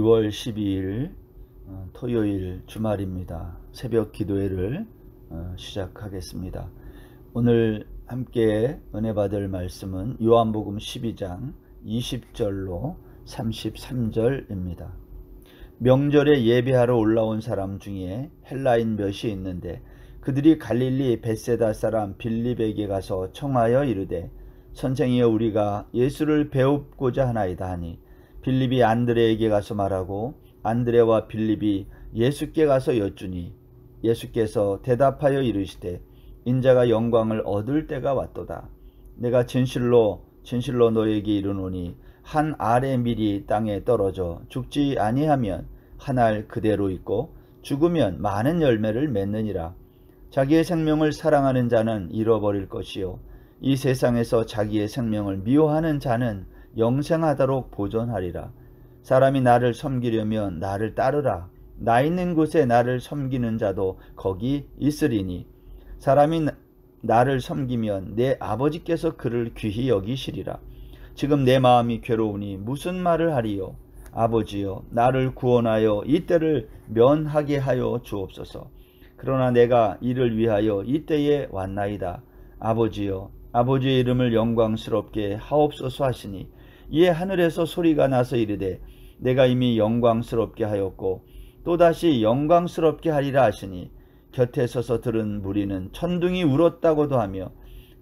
2월 12일 토요일 주말입니다. 새벽 기도회를 시작하겠습니다. 오늘 함께 은혜 받을 말씀은 요한복음 12장 20절로 33절입니다. 명절에 예배하러 올라온 사람 중에 헬라인 몇이 있는데 그들이 갈릴리 벳세다 사람 빌립에게 가서 청하여 이르되 선생이여 우리가 예수를 배웁고자 하나이다 하니 빌립이 안드레에게 가서 말하고 안드레와 빌립이 예수께 가서 여쭈니 예수께서 대답하여 이르시되 인자가 영광을 얻을 때가 왔도다. 내가 진실로 너에게 이르노니 한 알의 밀이 땅에 떨어져 죽지 아니하면 한 알 그대로 있고 죽으면 많은 열매를 맺느니라. 자기의 생명을 사랑하는 자는 잃어버릴 것이요 이 세상에서 자기의 생명을 미워하는 자는 영생하도록 보존하리라. 사람이 나를 섬기려면 나를 따르라. 나 있는 곳에 나를 섬기는 자도 거기 있으리니 사람이 나를 섬기면 내 아버지께서 그를 귀히 여기시리라. 지금 내 마음이 괴로우니 무슨 말을 하리요. 아버지여 나를 구원하여 이 때를 면하게 하여 주옵소서. 그러나 내가 이를 위하여 이 때에 왔나이다. 아버지여 아버지의 이름을 영광스럽게 하옵소서 하시니 이에 하늘에서 소리가 나서 이르되 내가 이미 영광스럽게 하였고 또다시 영광스럽게 하리라 하시니 곁에 서서 들은 무리는 천둥이 울었다고도 하며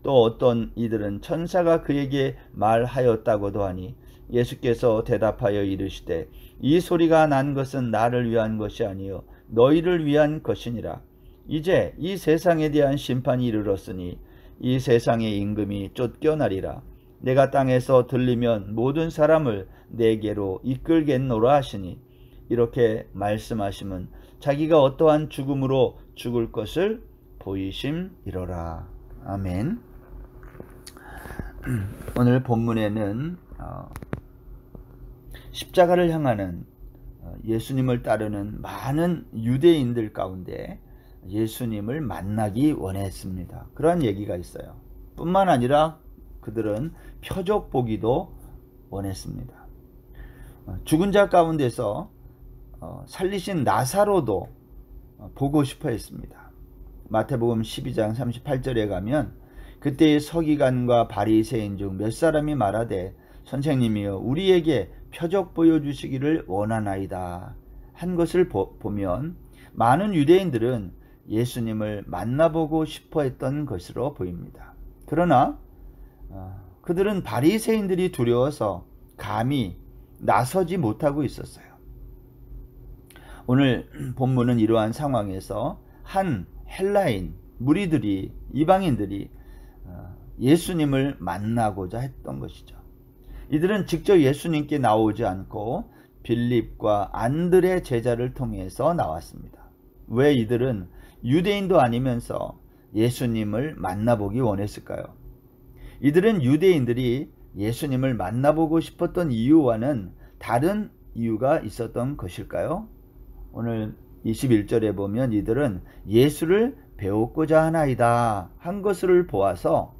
또 어떤 이들은 천사가 그에게 말하였다고도 하니 예수께서 대답하여 이르시되 이 소리가 난 것은 나를 위한 것이 아니요 너희를 위한 것이니라. 이제 이 세상에 대한 심판이 이르렀으니 이 세상의 임금이 쫓겨나리라. 내가 땅에서 들리면 모든 사람을 내게로 이끌겠노라 하시니 이렇게 말씀하심은 자기가 어떠한 죽음으로 죽을 것을 보이심이로라. 아멘. 오늘 본문에는 십자가를 향하는 예수님을 따르는 많은 유대인들 가운데 예수님을 만나기 원했습니다. 그런 얘기가 있어요. 뿐만 아니라 그들은 표적 보기도 원했습니다. 죽은 자 가운데서 살리신 나사로도 보고 싶어 했습니다. 마태복음 12장 38절에 가면 그때의 서기관과 바리새인 중 몇 사람이 말하되 선생님이여 우리에게 표적 보여주시기를 원하나이다 한 것을 보면 많은 유대인들은 예수님을 만나보고 싶어 했던 것으로 보입니다. 그러나 그들은 바리새인들이 두려워서 감히 나서지 못하고 있었어요. 오늘 본문은 이러한 상황에서 한 헬라인 무리들이 이방인들이 예수님을 만나고자 했던 것이죠. 이들은 직접 예수님께 나오지 않고 빌립과 안드레 제자를 통해서 나왔습니다. 왜 이들은 유대인도 아니면서 예수님을 만나보기 원했을까요? 이들은 유대인들이 예수님을 만나보고 싶었던 이유와는 다른 이유가 있었던 것일까요? 오늘 21절에 보면 이들은 예수를 배우고자 하나이다 한 것을 보아서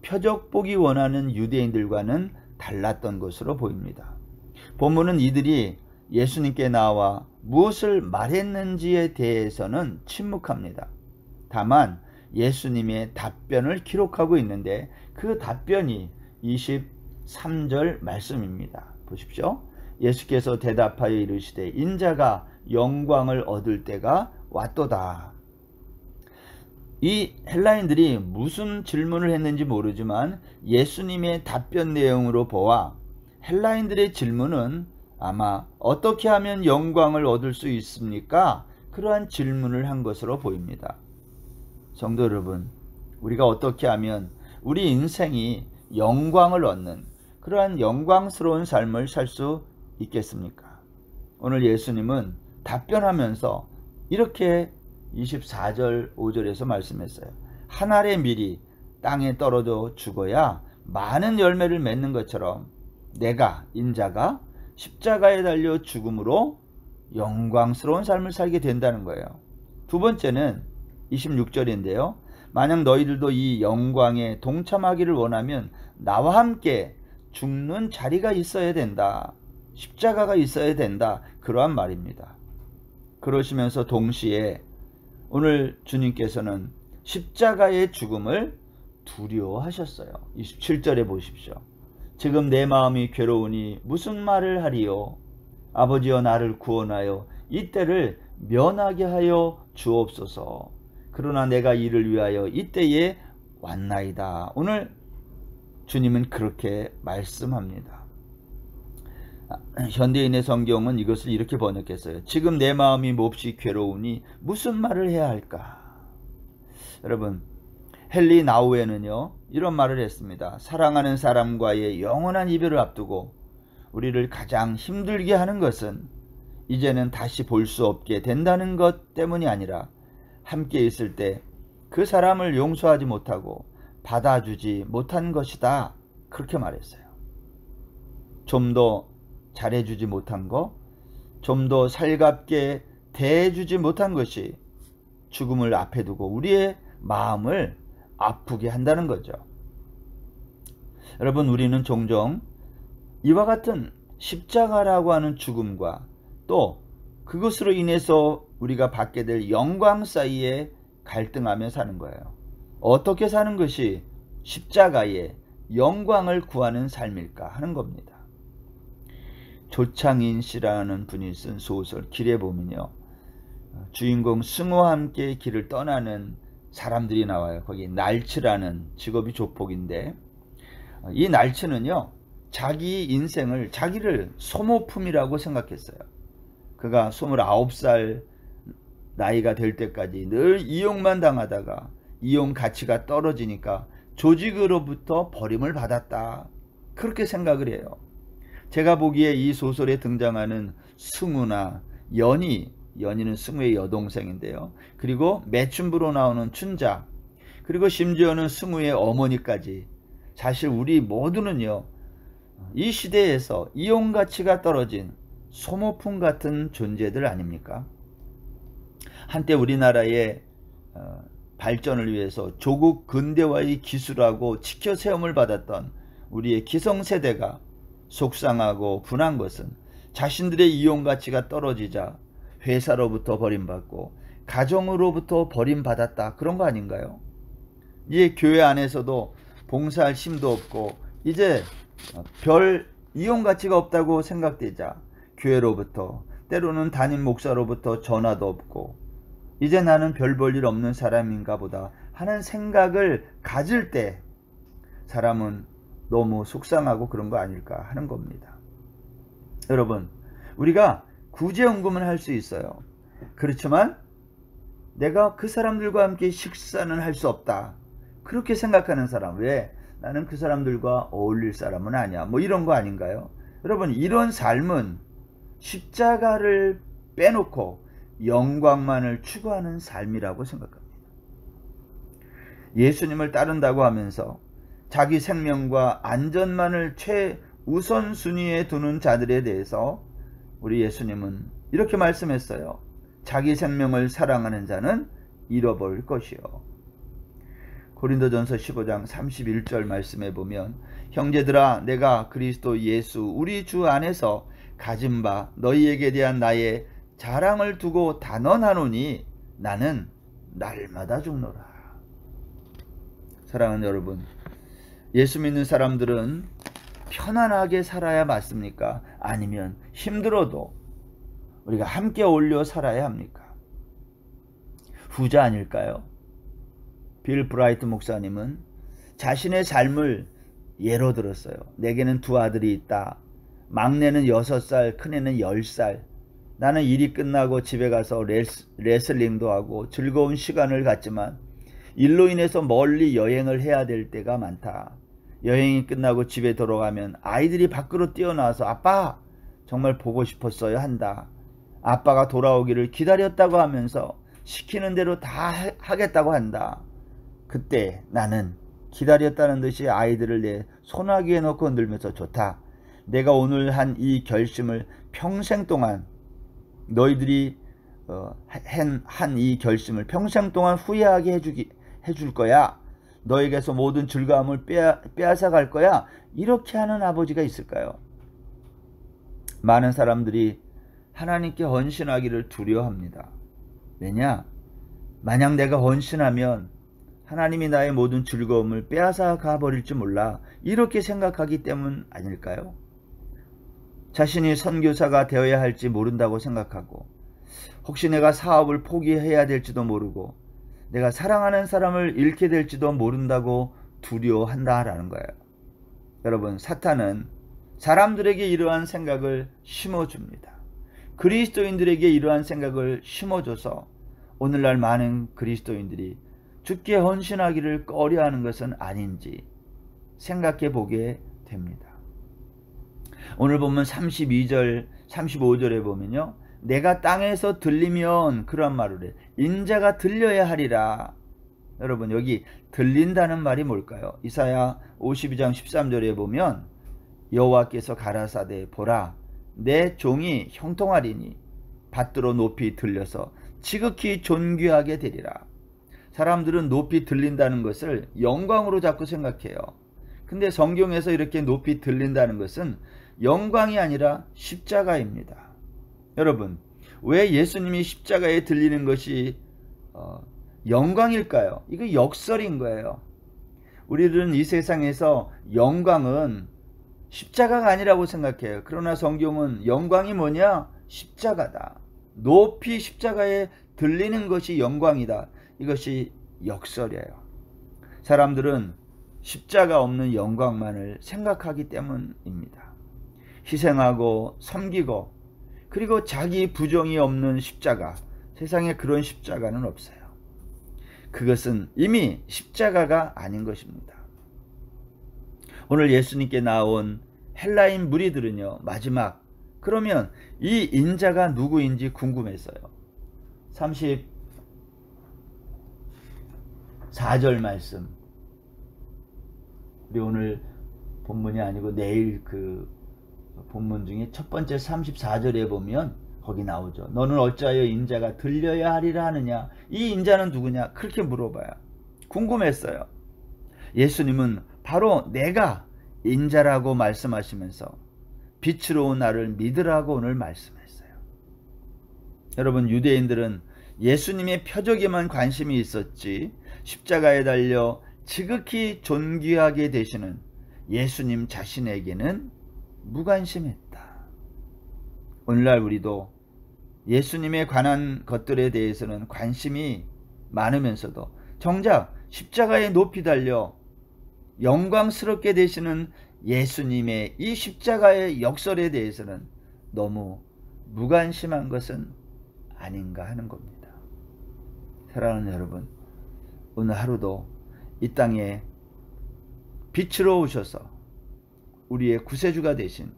표적 보기 원하는 유대인들과는 달랐던 것으로 보입니다. 본문은 이들이 예수님께 나와 무엇을 말했는지에 대해서는 침묵합니다. 다만 예수님의 답변을 기록하고 있는데 그 답변이 23절 말씀입니다. 보십시오. 예수께서 대답하여 이르시되 인자가 영광을 얻을 때가 왔도다. 이 헬라인들이 무슨 질문을 했는지 모르지만 예수님의 답변 내용으로 보아 헬라인들의 질문은 아마 어떻게 하면 영광을 얻을 수 있습니까? 그러한 질문을 한 것으로 보입니다. 성도 여러분, 우리가 어떻게 하면 우리 인생이 영광을 얻는 그러한 영광스러운 삶을 살 수 있겠습니까? 오늘 예수님은 답변하면서 이렇게 24절 5절에서 말씀했어요. 한 알의 밀이 땅에 떨어져 죽어야 많은 열매를 맺는 것처럼 내가 인자가 십자가에 달려 죽음으로 영광스러운 삶을 살게 된다는 거예요. 두 번째는 26절인데요. 만약 너희들도 이 영광에 동참하기를 원하면 나와 함께 죽는 자리가 있어야 된다. 십자가가 있어야 된다. 그러한 말입니다. 그러시면서 동시에 오늘 주님께서는 십자가의 죽음을 두려워하셨어요. 27절에 보십시오. 지금 내 마음이 괴로우니 무슨 말을 하리요? 아버지여 나를 구원하여 이때를 면하게 하여 주옵소서. 그러나 내가 이를 위하여 이때에 왔나이다. 오늘 주님은 그렇게 말씀합니다. 현대인의 성경은 이것을 이렇게 번역했어요. 지금 내 마음이 몹시 괴로우니 무슨 말을 해야 할까? 여러분, 헨리 나우에는요 이런 말을 했습니다. 사랑하는 사람과의 영원한 이별을 앞두고 우리를 가장 힘들게 하는 것은 이제는 다시 볼 수 없게 된다는 것 때문이 아니라 함께 있을 때 그 사람을 용서하지 못하고 받아주지 못한 것이다. 그렇게 말했어요. 좀 더 잘해주지 못한 것, 좀 더 살갑게 대해주지 못한 것이 죽음을 앞에 두고 우리의 마음을 아프게 한다는 거죠. 여러분, 우리는 종종 이와 같은 십자가라고 하는 죽음과 또 그것으로 인해서 우리가 받게 될 영광 사이에 갈등하며 사는 거예요. 어떻게 사는 것이 십자가의 영광을 구하는 삶일까 하는 겁니다. 조창인 씨라는 분이 쓴 소설 길에 보면요, 주인공 승우와 함께 길을 떠나는 사람들이 나와요. 거기 날치라는 직업이 조폭인데, 이 날치는요 자기 인생을 자기를 소모품이라고 생각했어요. 그가 29살 나이가 될 때까지 늘 이용만 당하다가 이용 가치가 떨어지니까 조직으로부터 버림을 받았다. 그렇게 생각을 해요. 제가 보기에 이 소설에 등장하는 승우나 연희는 승우의 여동생인데요. 그리고 매춘부로 나오는 춘자, 그리고 심지어는 승우의 어머니까지, 사실 우리 모두는요 이 시대에서 이용 가치가 떨어진 소모품 같은 존재들 아닙니까? 한때 우리나라의 발전을 위해서 조국 근대화의 기술하고 지켜 세움을 받았던 우리의 기성세대가 속상하고 분한 것은 자신들의 이용 가치가 떨어지자 회사로부터 버림받고 가정으로부터 버림받았다, 그런 거 아닌가요? 이제 교회 안에서도 봉사할 힘도 없고 이제 별 이용 가치가 없다고 생각되자 교회로부터, 때로는 담임 목사로부터 전화도 없고 이제 나는 별 볼 일 없는 사람인가 보다 하는 생각을 가질 때 사람은 너무 속상하고 그런 거 아닐까 하는 겁니다. 여러분, 우리가 구제연금은 할 수 있어요. 그렇지만 내가 그 사람들과 함께 식사는 할 수 없다, 그렇게 생각하는 사람, 왜? 나는 그 사람들과 어울릴 사람은 아니야, 뭐 이런 거 아닌가요? 여러분, 이런 삶은 십자가를 빼놓고 영광만을 추구하는 삶이라고 생각합니다. 예수님을 따른다고 하면서 자기 생명과 안전만을 최우선순위에 두는 자들에 대해서 우리 예수님은 이렇게 말씀했어요. 자기 생명을 사랑하는 자는 잃어버릴 것이요. 고린도전서 15장 31절 말씀에 보면, 형제들아 내가 그리스도 예수 우리 주 안에서 가진 바 너희에게 대한 나의 자랑을 두고 단언하노니 나는 날마다 죽노라. 사랑하는 여러분, 예수 믿는 사람들은 편안하게 살아야 맞습니까? 아니면 힘들어도 우리가 함께 어울려 살아야 합니까? 후자 아닐까요? 빌 브라이트 목사님은 자신의 삶을 예로 들었어요. 내게는 두 아들이 있다. 막내는 6살, 큰애는 10살. 나는 일이 끝나고 집에 가서 레슬링도 하고 즐거운 시간을 갖지만 일로 인해서 멀리 여행을 해야 될 때가 많다. 여행이 끝나고 집에 돌아가면 아이들이 밖으로 뛰어나와서 아빠 정말 보고 싶었어요 한다. 아빠가 돌아오기를 기다렸다고 하면서 시키는 대로 다 하겠다고 한다. 그때 나는 기다렸다는 듯이 아이들을 내 손아귀에 넣고 흔들면서 좋다. 내가 오늘 한 이 결심을 평생 동안 너희들이 한 이 결심을 평생 동안 후회하게 해줄 거야. 너에게서 모든 즐거움을 빼앗아 갈 거야. 이렇게 하는 아버지가 있을까요? 많은 사람들이 하나님께 헌신하기를 두려워합니다. 왜냐? 만약 내가 헌신하면 하나님이 나의 모든 즐거움을 빼앗아 가버릴지 몰라, 이렇게 생각하기 때문 아닐까요? 자신이 선교사가 되어야 할지 모른다고 생각하고, 혹시 내가 사업을 포기해야 될지도 모르고, 내가 사랑하는 사람을 잃게 될지도 모른다고 두려워한다라는 거예요. 여러분, 사탄은 사람들에게 이러한 생각을 심어줍니다. 그리스도인들에게 이러한 생각을 심어줘서 오늘날 많은 그리스도인들이 주께 헌신하기를 꺼려하는 것은 아닌지 생각해 보게 됩니다. 오늘 보면 32절 35절에 보면요, 내가 땅에서 들리면, 그런 말을 해, 인자가 들려야 하리라. 여러분, 여기 들린다는 말이 뭘까요? 이사야 52장 13절에 보면 여호와께서 가라사대 보라, 내 종이 형통하리니 받들어 높이 들려서 지극히 존귀하게 되리라. 사람들은 높이 들린다는 것을 영광으로 자꾸 생각해요. 근데 성경에서 이렇게 높이 들린다는 것은 영광이 아니라 십자가입니다. 여러분, 왜 예수님이 십자가에 들리는 것이 영광일까요? 이거 역설인 거예요. 우리들은 이 세상에서 영광은 십자가가 아니라고 생각해요. 그러나 성경은 영광이 뭐냐? 십자가다. 높이 십자가에 들리는 것이 영광이다. 이것이 역설이에요. 사람들은 십자가 없는 영광만을 생각하기 때문입니다. 희생하고 섬기고, 그리고 자기 부정이 없는 십자가, 세상에 그런 십자가는 없어요. 그것은 이미 십자가가 아닌 것입니다. 오늘 예수님께 나온 헬라인 무리들은요, 마지막, 그러면 이 인자가 누구인지 궁금했어요. 34절 말씀, 우리 오늘 본문이 아니고 내일 그 본문 중에 첫 번째 34절에 보면 거기 나오죠. 너는 어찌하여 인자가 들려야 하리라 하느냐? 이 인자는 누구냐? 그렇게 물어봐요. 궁금했어요. 예수님은 바로 내가 인자라고 말씀하시면서 빛으로 온 나를 믿으라고 오늘 말씀했어요. 여러분, 유대인들은 예수님의 표적에만 관심이 있었지 십자가에 달려 지극히 존귀하게 되시는 예수님 자신에게는 무관심했다. 오늘날 우리도 예수님에 관한 것들에 대해서는 관심이 많으면서도 정작 십자가에 높이 달려 영광스럽게 되시는 예수님의 이 십자가의 역설에 대해서는 너무 무관심한 것은 아닌가 하는 겁니다. 사랑하는 여러분, 오늘 하루도 이 땅에 빛으로 오셔서 우리의 구세주가 되신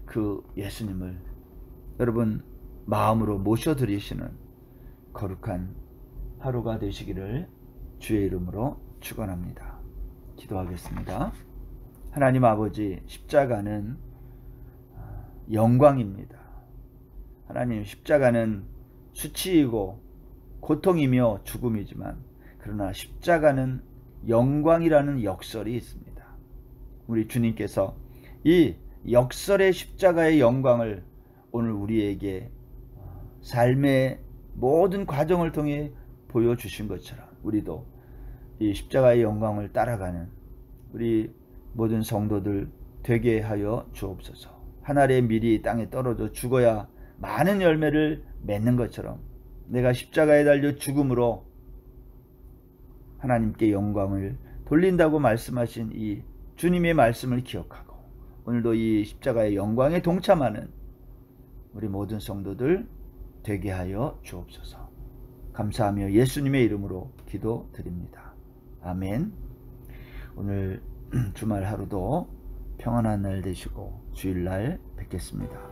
그 예수님을 여러분 마음으로 모셔드리시는 거룩한 하루가 되시기를 주의 이름으로 축원합니다. 기도하겠습니다. 하나님 아버지, 십자가는 영광입니다. 하나님, 십자가는 수치이고 고통이며 죽음이지만, 그러나 십자가는 영광이라는 역설이 있습니다. 우리 주님께서 이 역설의 십자가의 영광을 오늘 우리에게 삶의 모든 과정을 통해 보여주신 것처럼 우리도 이 십자가의 영광을 따라가는 우리 모든 성도들 되게 하여 주옵소서. 한 알의 밀이 땅에 떨어져 죽어야 많은 열매를 맺는 것처럼 내가 십자가에 달려 죽음으로 하나님께 영광을 돌린다고 말씀하신 이 주님의 말씀을 기억하고 오늘도 이 십자가의 영광에 동참하는 우리 모든 성도들 되게 하여 주옵소서. 감사하며 예수님의 이름으로 기도드립니다. 아멘. 오늘 주말 하루도 평안한 날 되시고 주일날 뵙겠습니다.